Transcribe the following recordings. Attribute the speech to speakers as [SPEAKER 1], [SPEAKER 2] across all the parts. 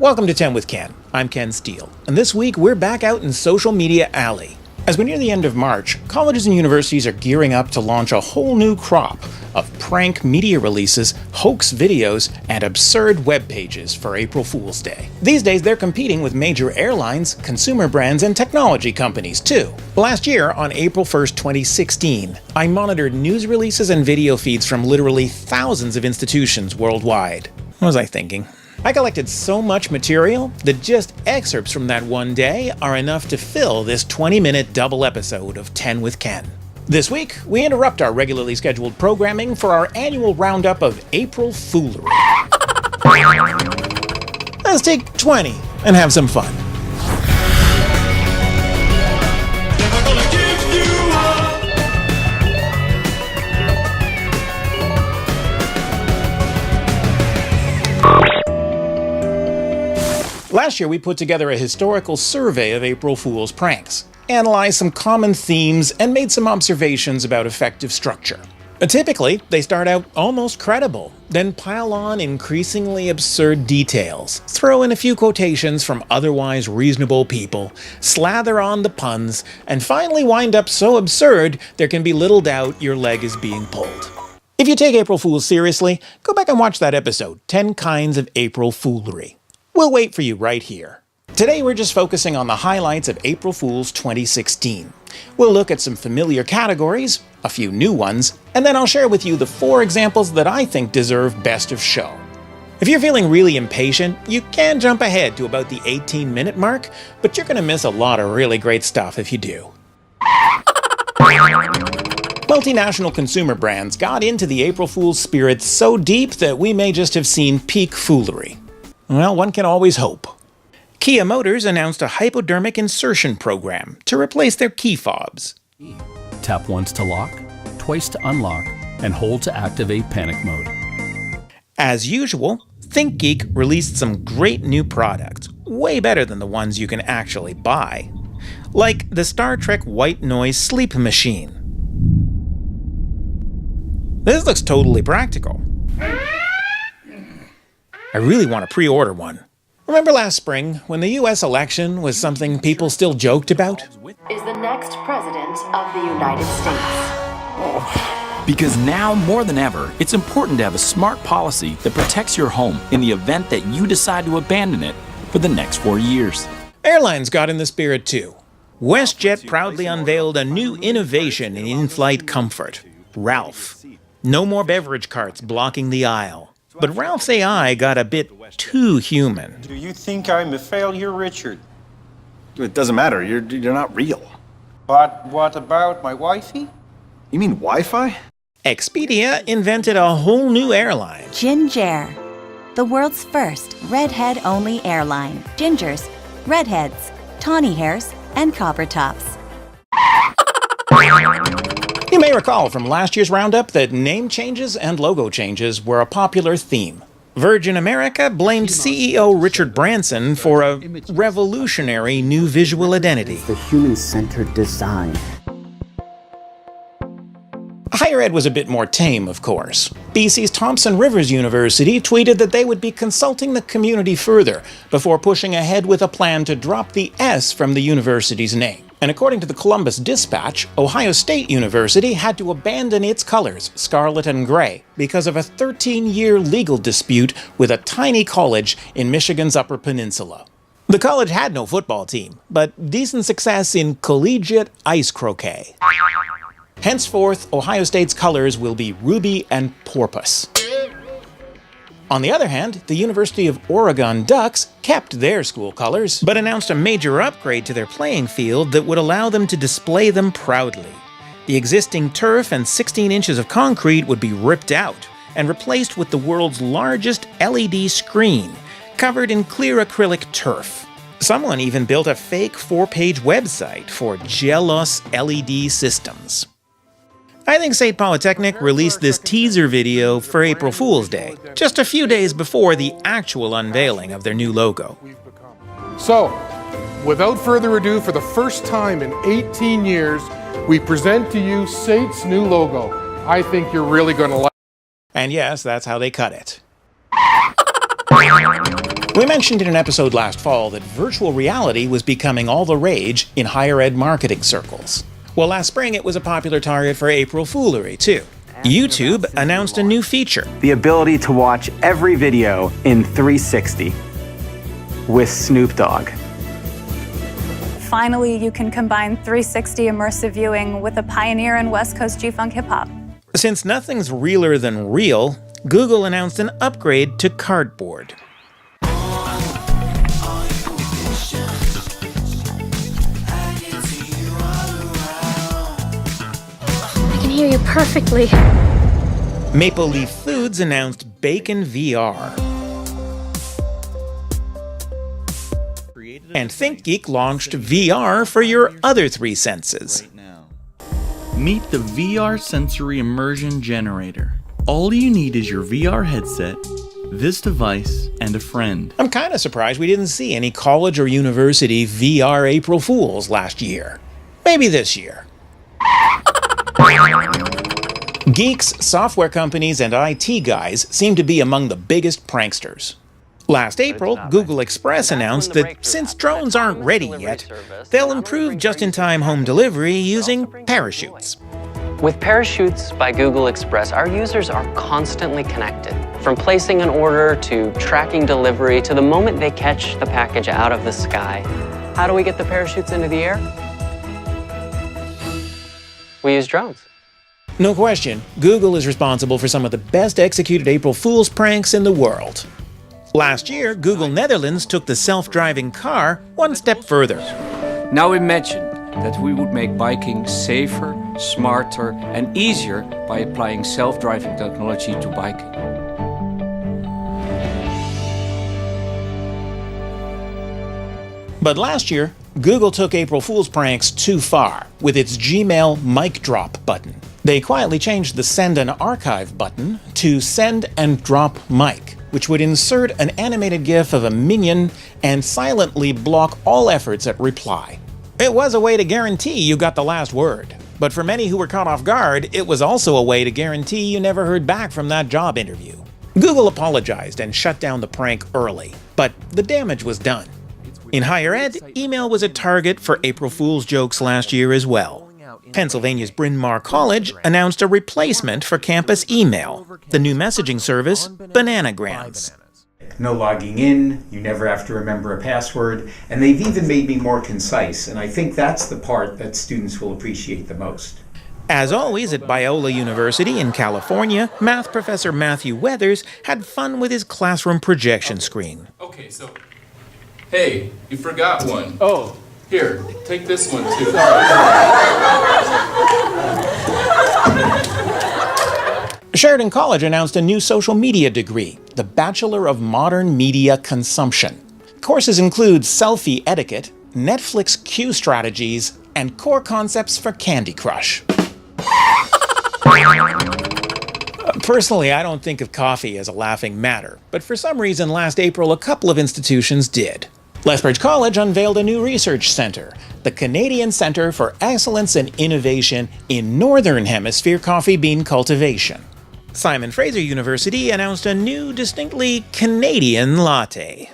[SPEAKER 1] Welcome to 10 with Ken. I'm Ken Steele, and this week we're back out in social media alley. As we near the end of March, colleges and universities are gearing up to launch a whole new crop of prank media releases, hoax videos, and absurd web pages for April Fool's Day. These days they're competing with major airlines, consumer brands, and technology companies too. Last year, on April 1st, 2016, I monitored news releases and video feeds from literally thousands of institutions worldwide. What was I thinking? I collected so much material that just excerpts from that one day are enough to fill this 20-minute double episode of 10 with Ken. This week, we interrupt our regularly scheduled programming for our annual roundup of April Foolery. Let's take 20 and have some fun. Last year, we put together a historical survey of April Fool's pranks, analyzed some common themes, and made some observations about effective structure. Typically, they start out almost credible, then pile on increasingly absurd details, throw in a few quotations from otherwise reasonable people, slather on the puns, and finally wind up so absurd there can be little doubt your leg is being pulled. If you take April Fools seriously, go back and watch that episode, 10 Kinds of April Foolery. We'll wait for you right here. Today we're just focusing on the highlights of April Fool's 2016. We'll look at some familiar categories, a few new ones, and then I'll share with you the 4 examples that I think deserve best of show. If you're feeling really impatient, you can jump ahead to about the 18-minute mark, but you're going to miss a lot of really great stuff if you do. Multinational consumer brands got into the April Fool's spirit so deep that we may just have seen peak foolery. Well, one can always hope. Kia Motors announced a hypodermic insertion program to replace their key fobs.
[SPEAKER 2] Tap once to lock, twice to unlock, and hold to activate panic mode.
[SPEAKER 1] As usual, ThinkGeek released some great new products, way better than the ones you can actually buy. Like the Star Trek White Noise Sleep Machine. This looks totally practical. I really want to pre-order one. Remember last spring, when the US election was something people still joked about?
[SPEAKER 3] Is the next president of the United States.
[SPEAKER 4] Because now, more than ever, it's important to have a smart policy that protects your home in the event that you decide to abandon it for the next 4 years.
[SPEAKER 1] Airlines got in the spirit too. WestJet proudly unveiled a new innovation in in-flight comfort, Ralph. No more beverage carts blocking the aisle. But Ralph's AI got a bit too human.
[SPEAKER 5] Do you think I'm a failure, Richard?
[SPEAKER 6] It doesn't matter. You're not real.
[SPEAKER 5] But what about my wifey?
[SPEAKER 6] You mean Wi-Fi?
[SPEAKER 1] Expedia invented a whole new airline.
[SPEAKER 7] Ginger, the world's first redhead-only airline. Gingers, redheads, tawny hairs, and copper tops.
[SPEAKER 1] You may recall from last year's roundup that name changes and logo changes were a popular theme. Virgin America blamed CEO Richard Branson for a revolutionary new visual identity.
[SPEAKER 8] The human-centered design.
[SPEAKER 1] Higher ed was a bit more tame, of course. BC's Thompson Rivers University tweeted that they would be consulting the community further before pushing ahead with a plan to drop the S from the university's name. And according to the Columbus Dispatch, Ohio State University had to abandon its colors, scarlet and gray, because of a 13-year legal dispute with a tiny college in Michigan's Upper Peninsula. The college had no football team, but decent success in collegiate ice croquet. Henceforth, Ohio State's colors will be ruby and porpoise. On the other hand, the University of Oregon Ducks kept their school colors, but announced a major upgrade to their playing field that would allow them to display them proudly. The existing turf and 16 inches of concrete would be ripped out and replaced with the world's largest LED screen, covered in clear acrylic turf. Someone even built a fake 4-page website for jealous LED systems. I think SAIT Polytechnic released this teaser video for April Fool's Day, just a few days before the actual unveiling of their new logo.
[SPEAKER 9] So, without further ado, for the first time in 18 years, we present to you SAIT's new logo. I think you're really going to like it.
[SPEAKER 1] And yes, that's how they cut it. We mentioned in an episode last fall that virtual reality was becoming all the rage in higher ed marketing circles. Well, last spring it was a popular target for April Foolery, too. YouTube announced a new feature.
[SPEAKER 10] The ability to watch every video in 360 with Snoop Dogg.
[SPEAKER 11] Finally, you can combine 360 immersive viewing with a pioneer in West Coast G-Funk hip-hop.
[SPEAKER 1] Since nothing's realer than real, Google announced an upgrade to Cardboard.
[SPEAKER 12] I can hear you perfectly.
[SPEAKER 1] Maple Leaf Foods announced Bacon VR. And ThinkGeek launched VR for your other three senses.
[SPEAKER 13] Meet the VR Sensory Immersion Generator. All you need is your VR headset, this device, and a friend.
[SPEAKER 1] I'm kind of surprised we didn't see any college or university VR April Fools last year. Maybe this year. Geeks, software companies, and IT guys seem to be among the biggest pranksters. Last April, Google Express announced that since drones aren't ready yet, they'll improve just-in-time home delivery using parachutes.
[SPEAKER 14] With Parachutes by Google Express, our users are constantly connected. From placing an order to tracking delivery to the moment they catch the package out of the sky. How do we get the parachutes into the air? We use drones.
[SPEAKER 1] No question, Google is responsible for some of the best executed April Fool's pranks in the world. Last year, Google Netherlands took the self-driving car one step further.
[SPEAKER 15] Now imagine that we would make biking safer, smarter, and easier by applying self-driving technology to biking.
[SPEAKER 1] But last year, Google took April Fool's pranks too far with its Gmail mic drop button. They quietly changed the Send and Archive button to Send and Drop Mic, which would insert an animated GIF of a minion and silently block all efforts at reply. It was a way to guarantee you got the last word. But for many who were caught off guard, it was also a way to guarantee you never heard back from that job interview. Google apologized and shut down the prank early, but the damage was done. In higher ed, email was a target for April Fool's jokes last year as well. Pennsylvania's Bryn Mawr College announced a replacement for campus email, the new messaging service, Bananagrams.
[SPEAKER 16] No logging in, you never have to remember a password, and they've even made me more concise, and I think that's the part that students will appreciate the most.
[SPEAKER 1] As always, at Biola University in California, math professor Matthew Weathers had fun with his classroom projection screen.
[SPEAKER 17] Okay, so, hey, you forgot one.
[SPEAKER 9] Oh.
[SPEAKER 17] Here, take this one too.
[SPEAKER 1] Sheridan College announced a new social media degree, the Bachelor of Modern Media Consumption. Courses include selfie etiquette, Netflix queue strategies, and core concepts for Candy Crush. Personally, I don't think of coffee as a laughing matter, but for some reason last April a couple of institutions did. Lethbridge College unveiled a new research center, the Canadian Centre for Excellence and Innovation in Northern Hemisphere Coffee Bean Cultivation. Simon Fraser University announced a new, distinctly Canadian latte.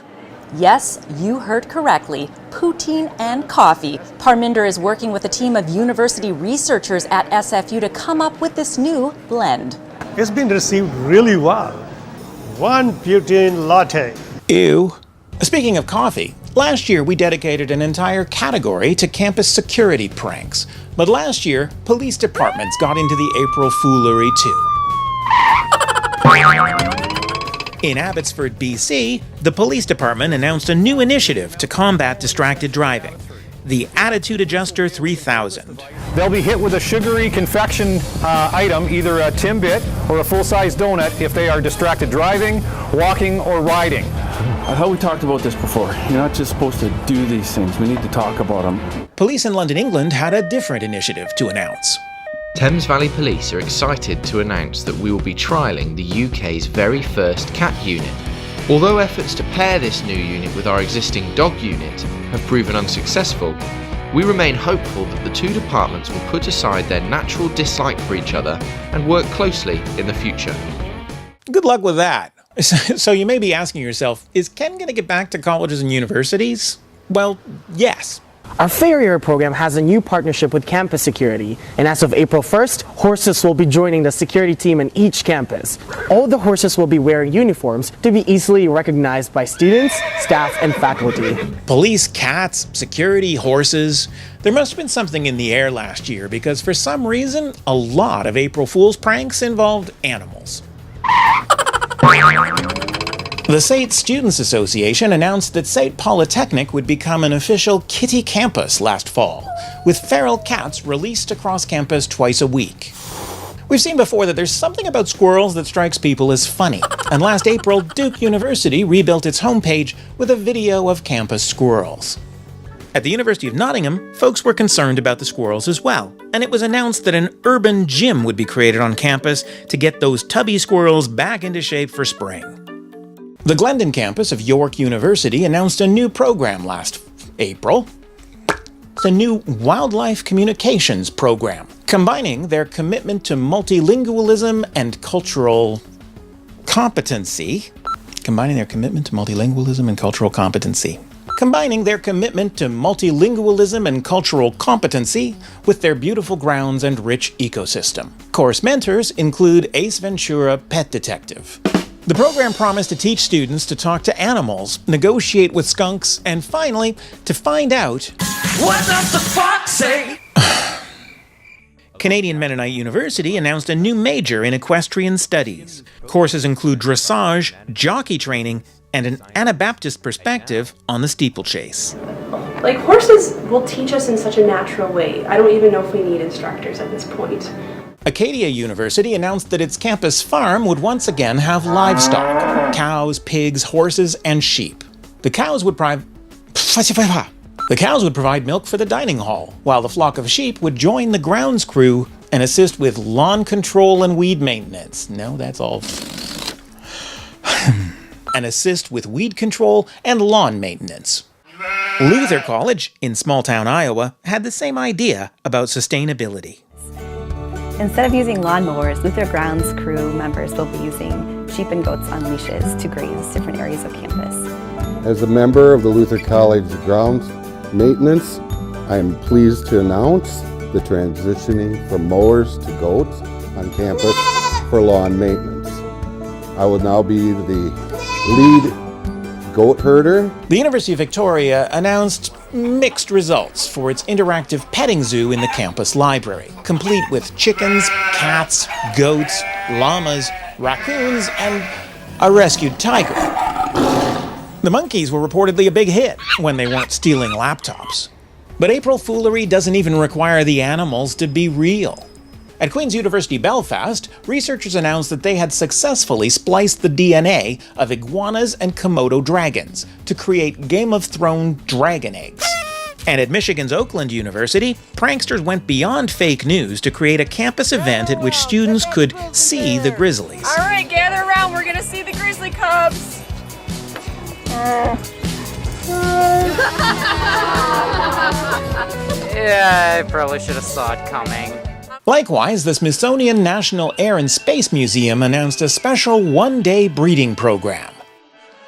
[SPEAKER 18] Yes, you heard correctly. Poutine and coffee. Parminder is working with a team of university researchers at SFU to come up with this new blend.
[SPEAKER 19] It's been received really well. One poutine latte.
[SPEAKER 1] Ew. Speaking of coffee, last year we dedicated an entire category to campus security pranks. But last year, police departments got into the April Foolery too. In Abbotsford, BC, the police department announced a new initiative to combat distracted driving, the Attitude Adjuster 3000.
[SPEAKER 20] They'll be hit with a sugary confection item, either a Timbit or a full-size donut, if they are distracted driving, walking, or riding.
[SPEAKER 21] I thought we talked about this before. You're not just supposed to do these things. We need to talk about them.
[SPEAKER 1] Police in London, England had a different initiative to announce.
[SPEAKER 22] Thames Valley Police are excited to announce that we will be trialling the UK's very first cat unit. Although efforts to pair this new unit with our existing dog unit have proven unsuccessful, we remain hopeful that the two departments will put aside their natural dislike for each other and work closely in the future.
[SPEAKER 1] Good luck with that. So you may be asking yourself, is Ken going to get back to colleges and universities? Well, yes.
[SPEAKER 2] Our Farrier program has a new partnership with Campus Security, and as of April 1st, horses will be joining the security team in each campus. All the horses will be wearing uniforms to be easily recognized by students, staff, and faculty.
[SPEAKER 1] Police, cats, security, horses. There must have been something in the air last year because for some reason, a lot of April Fool's pranks involved animals. The SAIT Students Association announced that SAIT Polytechnic would become an official kitty campus last fall, with feral cats released across campus twice a week. We've seen before that there's something about squirrels that strikes people as funny, and last April, Duke University rebuilt its homepage with a video of campus squirrels. At the University of Nottingham, folks were concerned about the squirrels as well, and it was announced that an urban gym would be created on campus to get those tubby squirrels back into shape for spring. The Glendon campus of York University announced a new program last April. It's a new wildlife communications program, combining their commitment to multilingualism and cultural competency. Combining their commitment to multilingualism and cultural competency with their beautiful grounds and rich ecosystem. Course mentors include Ace Ventura Pet Detective. The program promised to teach students to talk to animals, negotiate with skunks, and finally, to find out, what does the fox say? Canadian Mennonite University announced a new major in equestrian studies. Courses include dressage, jockey training, and an Anabaptist perspective on the steeplechase.
[SPEAKER 3] Like, horses will teach us in such a natural way. I don't even know if we need instructors at this point.
[SPEAKER 1] Acadia University announced that its campus farm would once again have livestock: cows, pigs, horses, and sheep. The cows would provide milk for the dining hall, while the flock of sheep would join the grounds crew and assist with lawn control and weed maintenance. No, that's all. And assist with weed control and lawn maintenance. Luther College in small-town Iowa had the same idea about sustainability.
[SPEAKER 11] Instead of using lawnmowers, Luther Grounds crew members will be using sheep and goats on leashes to graze different areas of campus.
[SPEAKER 23] As a member of the Luther College Grounds Maintenance, I am pleased to announce the transitioning from mowers to goats on campus for lawn maintenance. I will now be the lead goat herder.
[SPEAKER 1] The University of Victoria announced mixed results for its interactive petting zoo in the campus library, complete with chickens, cats, goats, llamas, raccoons, and a rescued tiger. The monkeys were reportedly a big hit when they weren't stealing laptops. But April foolery doesn't even require the animals to be real. At Queen's University Belfast, researchers announced that they had successfully spliced the DNA of iguanas and Komodo dragons to create Game of Thrones dragon eggs. And at Michigan's Oakland University, pranksters went beyond fake news to create a campus event at which students could see the grizzlies.
[SPEAKER 24] All right, gather around. We're going to see the grizzly cubs.
[SPEAKER 25] Yeah, I probably should have saw it coming.
[SPEAKER 1] Likewise, the Smithsonian National Air and Space Museum announced a special one-day breeding program.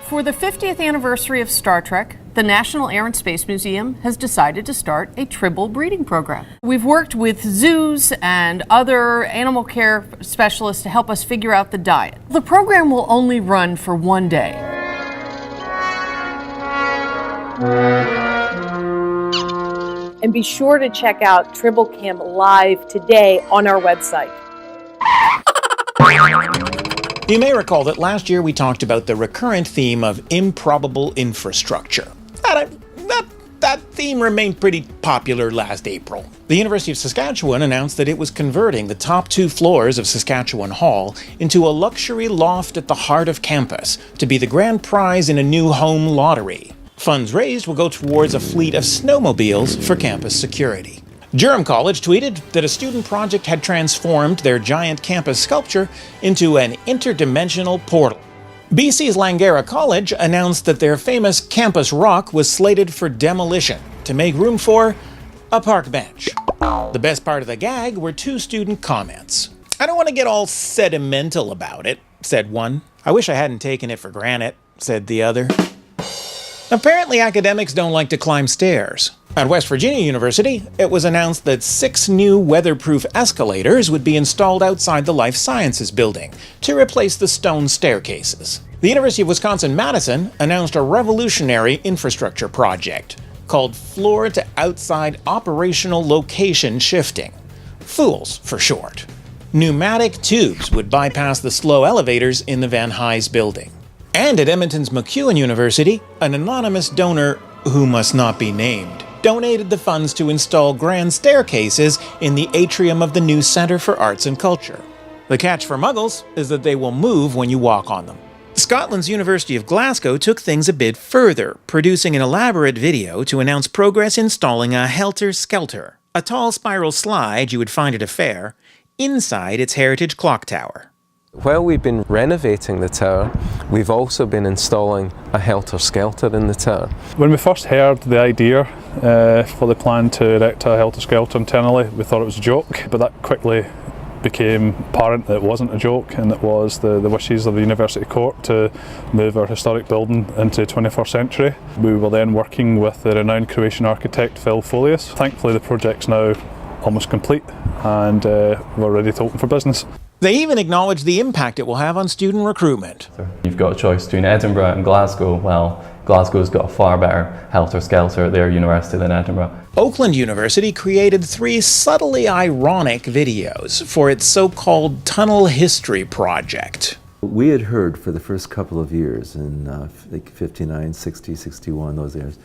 [SPEAKER 26] For the 50th anniversary of Star Trek, the National Air and Space Museum has decided to start a tribble breeding program. We've worked with zoos and other animal care specialists to help us figure out the diet. The program will only run for one day.
[SPEAKER 27] And be sure to check out Tribble Camp live today on our website.
[SPEAKER 1] You may recall that last year we talked about the recurrent theme of improbable infrastructure. That theme remained pretty popular last April. The University of Saskatchewan announced that it was converting the top 2 floors of Saskatchewan Hall into a luxury loft at the heart of campus to be the grand prize in a new home lottery. Funds raised will go towards a fleet of snowmobiles for campus security. Durham College tweeted that a student project had transformed their giant campus sculpture into an interdimensional portal. BC's Langara College announced that their famous campus rock was slated for demolition to make room for a park bench. The best part of the gag were 2 student comments. "I don't want to get all sentimental about it," said one. I wish I hadn't taken it for granted, said the other. Apparently academics don't like to climb stairs. At West Virginia University, it was announced that 6 new weatherproof escalators would be installed outside the Life Sciences building to replace the stone staircases. The University of Wisconsin-Madison announced a revolutionary infrastructure project called Floor to Outside Operational Location Shifting. FOOLS for short. Pneumatic tubes would bypass the slow elevators in the Van Hise building. And at Edmonton's MacEwan University, an anonymous donor, who must not be named, donated the funds to install grand staircases in the atrium of the new Centre for Arts and Culture. The catch for muggles is that they will move when you walk on them. Scotland's University of Glasgow took things a bit further, producing an elaborate video to announce progress installing a helter-skelter, a tall spiral slide you would find at a fair, inside its heritage clock tower.
[SPEAKER 4] While we've been renovating the tower, we've also been installing a helter-skelter in the tower.
[SPEAKER 21] When we first heard the idea for the plan to erect a helter-skelter internally, we thought it was a joke, but that quickly became apparent that it wasn't a joke, and it was the wishes of the University Court to move our historic building into the 21st century. We were then working with the renowned Croatian architect Phil Folius. Thankfully the project's now almost complete, and we're ready to open for business.
[SPEAKER 1] They even acknowledge the impact it will have on student recruitment.
[SPEAKER 5] You've got a choice between Edinburgh and Glasgow. Well, Glasgow's got a far better helter-skelter at their university than Edinburgh.
[SPEAKER 1] Oakland University created 3 subtly ironic videos for its so-called Tunnel History Project.
[SPEAKER 6] We had heard for the first couple of years, in like 59, 60, 61, those years,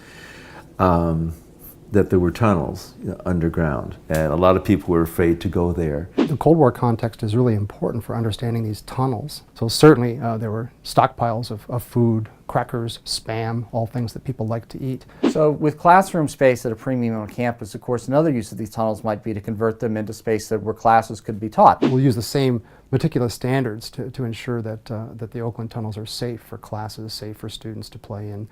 [SPEAKER 6] that there were tunnels underground, and a lot of people were afraid to go there.
[SPEAKER 7] The Cold War context is really important for understanding these tunnels. So certainly there were stockpiles of food, crackers, Spam, all things that people like to eat.
[SPEAKER 8] So with classroom space at a premium on campus, of course, another use of these tunnels might be to convert them into space where classes could be taught.
[SPEAKER 7] We'll use the same meticulous standards to ensure that the Oakland tunnels are safe for classes, safe for students to play in,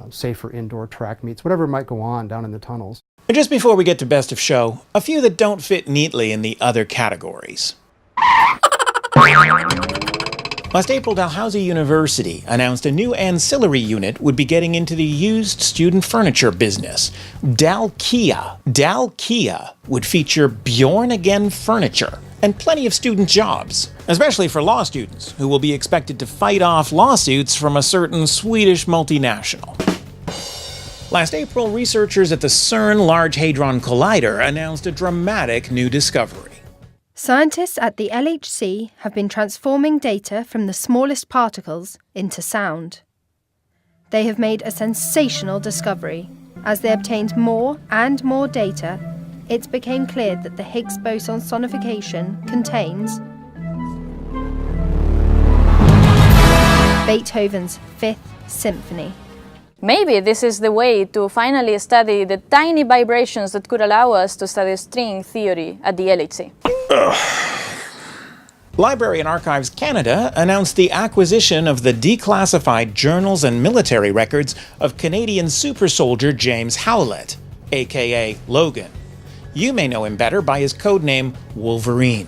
[SPEAKER 7] safe for indoor track meets, whatever might go on down in the tunnels.
[SPEAKER 1] And just before we get to Best of Show, a few that don't fit neatly in the other categories. Last April, Dalhousie University announced a new ancillary unit would be getting into the used student furniture business. Dalkia would feature Bjorn Again furniture and plenty of student jobs, especially for law students who will be expected to fight off lawsuits from a certain Swedish multinational. Last April, researchers at the CERN Large Hadron Collider announced a dramatic new discovery.
[SPEAKER 10] Scientists at the LHC have been transforming data from the smallest particles into sound. They have made a sensational discovery. As they obtained more and more data, it became clear that the Higgs boson sonification contains Beethoven's Fifth Symphony.
[SPEAKER 24] Maybe this is the way to finally study the tiny vibrations that could allow us to study string theory at the LHC.
[SPEAKER 1] Library and Archives Canada announced the acquisition of the declassified journals and military records of Canadian super soldier James Howlett, aka Logan. You may know him better by his codename Wolverine.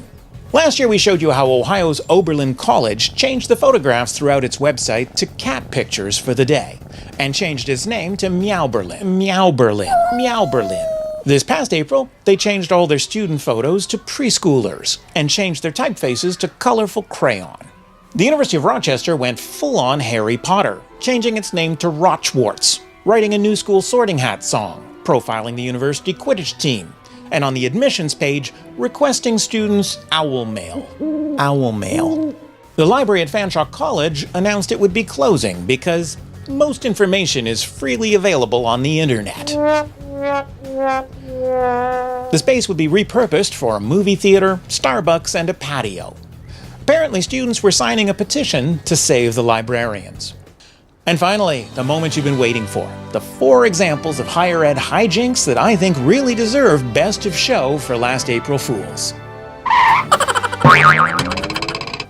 [SPEAKER 1] Last year we showed you how Ohio's Oberlin College changed the photographs throughout its website to cat pictures for the day, and changed its name to Meowberlin. This past April, they changed all their student photos to preschoolers, and changed their typefaces to colorful crayon. The University of Rochester went full-on Harry Potter, changing its name to Rochwarts, writing a new school sorting hat song, profiling the university Quidditch team, and on the admissions page, requesting students owl mail. The library at Fanshawe College announced it would be closing because most information is freely available on the internet. The space would be repurposed for a movie theater, Starbucks, and a patio. Apparently, students were signing a petition to save the librarians. And finally, the moment you've been waiting for, the 4 examples of higher ed hijinks that I think really deserve Best of Show for last April Fools.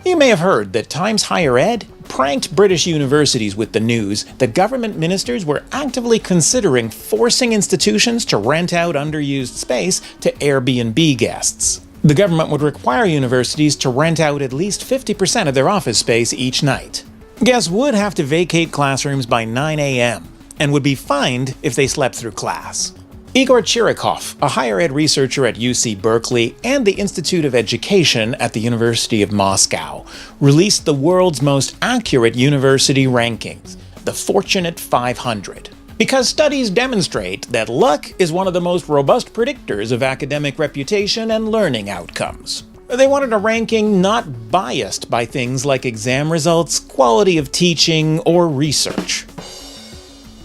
[SPEAKER 1] You may have heard that Times Higher Ed pranked British universities with the news that government ministers were actively considering forcing institutions to rent out underused space to Airbnb guests. The government would require universities to rent out at least 50% of their office space each night. Guests would have to vacate classrooms by 9 a.m. and would be fined if they slept through class. Igor Chirikov, a higher ed researcher at UC Berkeley and the Institute of Education at the University of Moscow, released the world's most accurate university rankings, the Fortunate 500. Because studies demonstrate that luck is one of the most robust predictors of academic reputation and learning outcomes. They wanted a ranking not biased by things like exam results, quality of teaching, or research.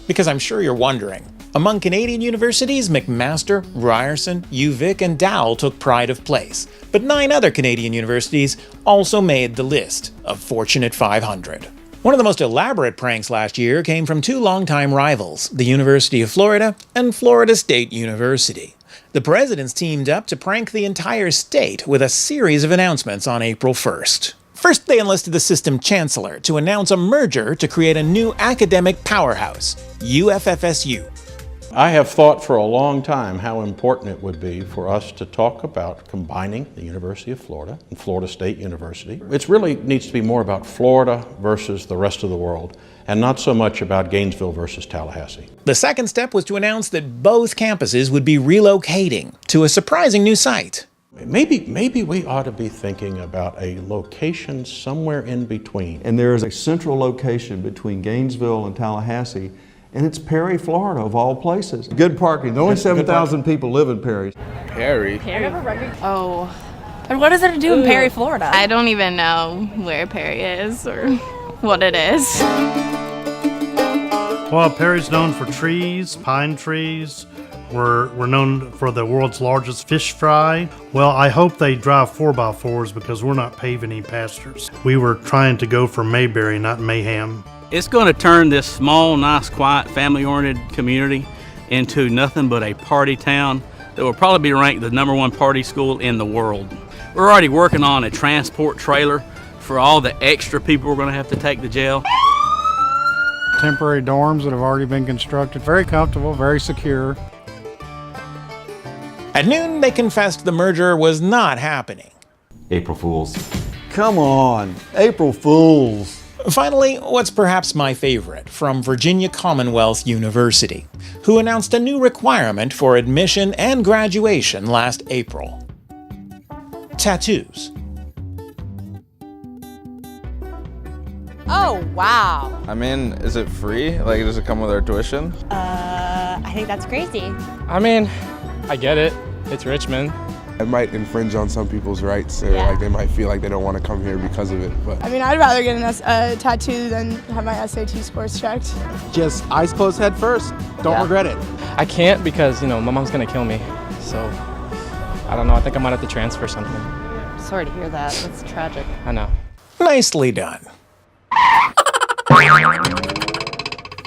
[SPEAKER 1] Because I'm sure you're wondering, among Canadian universities, McMaster, Ryerson, UVic, and Dowell took pride of place, but 9 other Canadian universities also made the list of Fortunate 500. One of the most elaborate pranks last year came from 2 longtime rivals, the University of Florida and Florida State University. The presidents teamed up to prank the entire state with a series of announcements on April 1st. First, they enlisted the system chancellor to announce a merger to create a new academic powerhouse, UFFSU.
[SPEAKER 9] I have thought for a long time how important it would be for us to talk about combining the University of Florida and Florida State University. It really needs to be more about Florida versus the rest of the world, and not so much about Gainesville versus Tallahassee.
[SPEAKER 1] The second step was to announce that both campuses would be relocating to a surprising new site.
[SPEAKER 9] Maybe we ought to be thinking about a location somewhere in between.
[SPEAKER 12] And there is a central location between Gainesville and Tallahassee, and it's Perry, Florida, of all places. Good parking. Only 7,000 people live in Perry.
[SPEAKER 13] Perry?
[SPEAKER 14] Oh. And what does it do in Perry, Florida?
[SPEAKER 15] I don't even know where Perry is or what it is.
[SPEAKER 16] Well, Perry's known for trees, pine trees. We're known for the world's largest fish fry. Well, I hope they drive 4x4s because we're not paving any pastures. We were trying to go for Mayberry, not Mayhem.
[SPEAKER 17] It's going to turn this small, nice, quiet, family-oriented community into nothing but a party town that will probably be ranked the #1 party school in the world. We're already working on a transport trailer for all the extra people we're going to have to take to jail.
[SPEAKER 28] Temporary dorms that have already been constructed. Very comfortable, very secure.
[SPEAKER 1] At noon, they confessed the merger was not happening.
[SPEAKER 29] April Fools.
[SPEAKER 28] Come on, April Fools.
[SPEAKER 1] Finally, what's perhaps my favorite, from Virginia Commonwealth University, who announced a new requirement for admission and graduation last April. Tattoos.
[SPEAKER 30] Oh, wow.
[SPEAKER 31] I mean, is it free? Like, does it come with our tuition?
[SPEAKER 30] I think that's crazy.
[SPEAKER 32] I mean, I get it. It's Richmond.
[SPEAKER 33] It might infringe on some people's rights, or like they might feel like they don't want to come here because of it. But
[SPEAKER 34] I mean, I'd rather get a tattoo than have my SAT scores checked.
[SPEAKER 35] Just eyes closed head first. Don't regret it.
[SPEAKER 32] I can't because, my mom's gonna kill me. So, I don't know. I think I might have to transfer something.
[SPEAKER 30] Sorry to hear that. That's tragic.
[SPEAKER 32] I know.
[SPEAKER 1] Nicely done.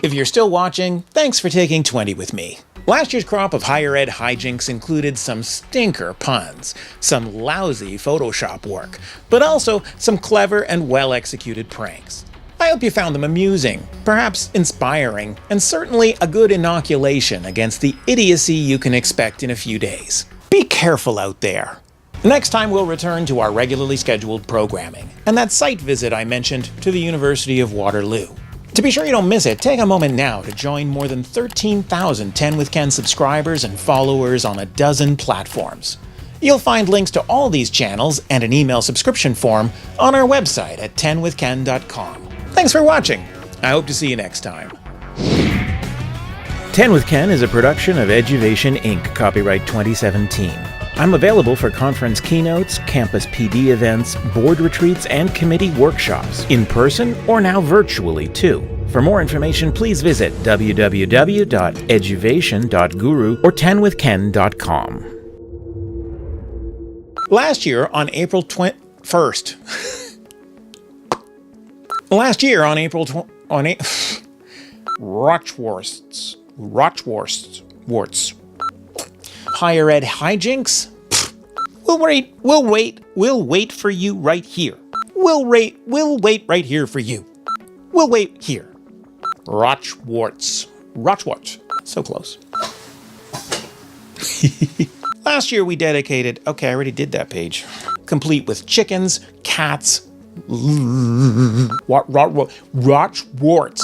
[SPEAKER 1] If you're still watching, thanks for taking 20 with me. Last year's crop of higher ed hijinks included some stinker puns, some lousy Photoshop work, but also some clever and well-executed pranks. I hope you found them amusing, perhaps inspiring, and certainly a good inoculation against the idiocy you can expect in a few days. Be careful out there. Next time we'll return to our regularly scheduled programming, and that site visit I mentioned to the University of Waterloo. To be sure you don't miss it, take a moment now to join more than 13,000 10 with Ken subscribers and followers on a dozen platforms. You'll find links to all these channels and an email subscription form on our website at 10withken.com. Thanks for watching. I hope to see you next time. 10 with Ken is a production of Eduvation Inc., copyright 2017. I'm available for conference keynotes, campus PD events, board retreats, and committee workshops, in person or now virtually too. For more information, please visit www.eduvation.guru or 10withken.com. Last year on April 1st. Last year on April Rochworsts. Higher ed hijinks? We'll wait for you right here. We'll wait right here for you. We'll wait here. Rochworts. So close. Last year we dedicated, okay, I already did that page, complete with chickens, cats, Rochworts.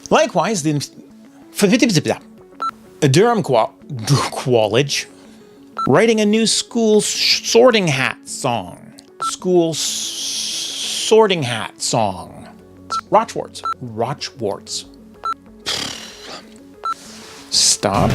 [SPEAKER 1] Likewise, the Durham College writing a new school sorting hat song. School sorting hat song. Rochworts. Stop.